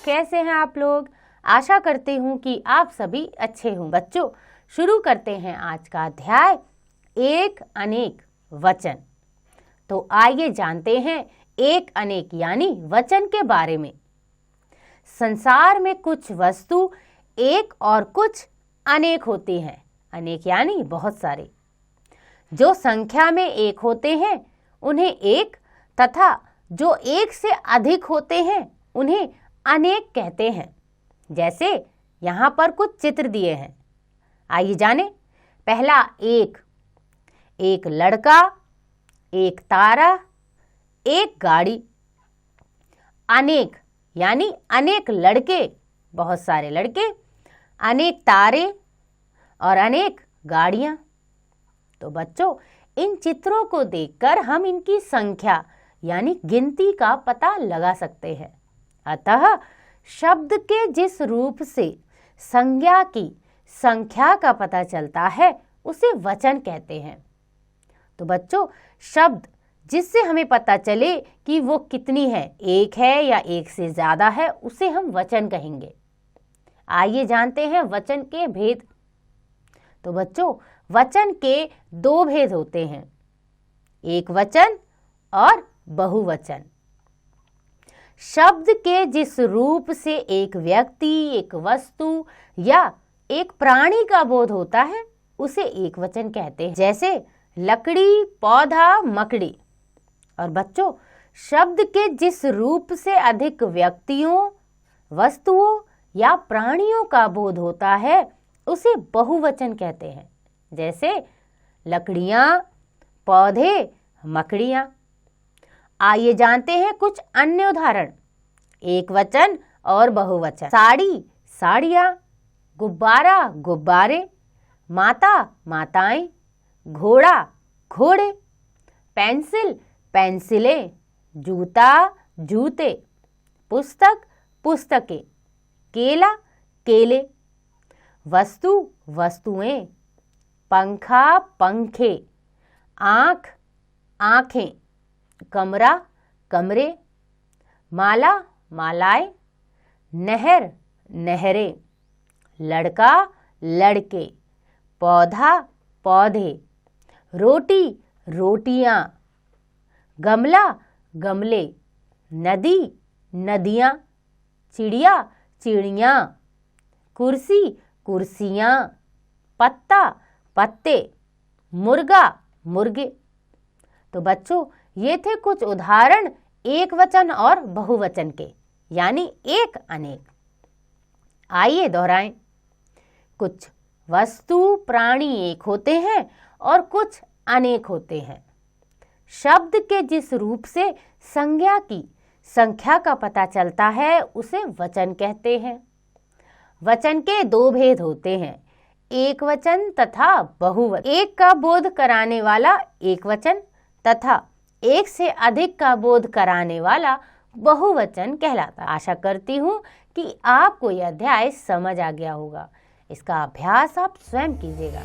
कैसे हैं आप लोग? आशा करती हूँ कि आप सभी अच्छे हों। बच्चों, शुरू करते हैं आज का अध्याय एक अनेक वचन। तो आइए जानते हैं एक अनेक यानी वचन के बारे में। संसार में कुछ वस्तु एक और कुछ अनेक होती हैं। अनेक यानी बहुत सारे। जो संख्या में एक होते हैं उन्हें एक, तथा जो एक से अधिक होते हैं उन्हें अनेक कहते हैं। जैसे यहाँ पर कुछ चित्र दिए हैं, आइए जानें। पहला एक, एक लड़का, एक तारा, एक गाड़ी। अनेक यानी अनेक लड़के, बहुत सारे लड़के, अनेक तारे और अनेक गाड़ियाँ। तो बच्चों, इन चित्रों को देखकर हम इनकी संख्या यानी गिनती का पता लगा सकते हैं। अतः शब्द के जिस रूप से संज्ञा की संख्या का पता चलता है उसे वचन कहते हैं। तो बच्चों, शब्द जिससे हमें पता चले कि वो कितनी है, एक है या एक से ज्यादा है, उसे हम वचन कहेंगे। आइए जानते हैं वचन के भेद। तो बच्चों, वचन के दो भेद होते हैं, एक वचन और बहुवचन। शब्द के जिस रूप से एक व्यक्ति, एक वस्तु या एक प्राणी का बोध होता है उसे एक वचन कहते हैं। जैसे लकड़ी, पौधा, मकड़ी। और बच्चों, शब्द के जिस रूप से अधिक व्यक्तियों, वस्तुओं या प्राणियों का बोध होता है उसे बहुवचन कहते हैं। जैसे लकड़ियां, पौधे, मकड़ियां। आइए जानते हैं कुछ अन्य उदाहरण, एक वचन और बहुवचन। साड़ी, साड़ियां, गुब्बारा, गुब्बारे, माता, माताएं, घोड़ा, घोड़े, पेंसिल, पेंसिलें, जूता, जूते, पुस्तक, पुस्तकें, केला, केले, वस्तु, वस्तुएं, पंखा, पंखे, आँख, आँखें, कमरा, कमरे, माला, मालाएं, नहर, नहरें, लड़का, लड़के, पौधा, पौधे, रोटी, रोटियां, गमला, गमले, नदी, नदियां, चिड़िया, चिड़ियां, कुर्सी, कुर्सियां, पत्ता, पत्ते, मुर्गा, मुर्गे। तो बच्चों, ये थे कुछ उदाहरण एक वचन और बहुवचन के, यानी एक अनेक। आइए दोहराएं। कुछ वस्तु, प्राणी एक होते हैं और कुछ अनेक होते हैं। शब्द के जिस रूप से संज्ञा की संख्या का पता चलता है उसे वचन कहते हैं। वचन के दो भेद होते हैं, एक वचन तथा बहुवचन। एक का बोध कराने वाला एक वचन तथा एक से अधिक का बोध कराने वाला बहुवचन कहलाता है। आशा करती हूँ कि आपको यह अध्याय समझ आ गया होगा। इसका अभ्यास आप स्वयं कीजिएगा।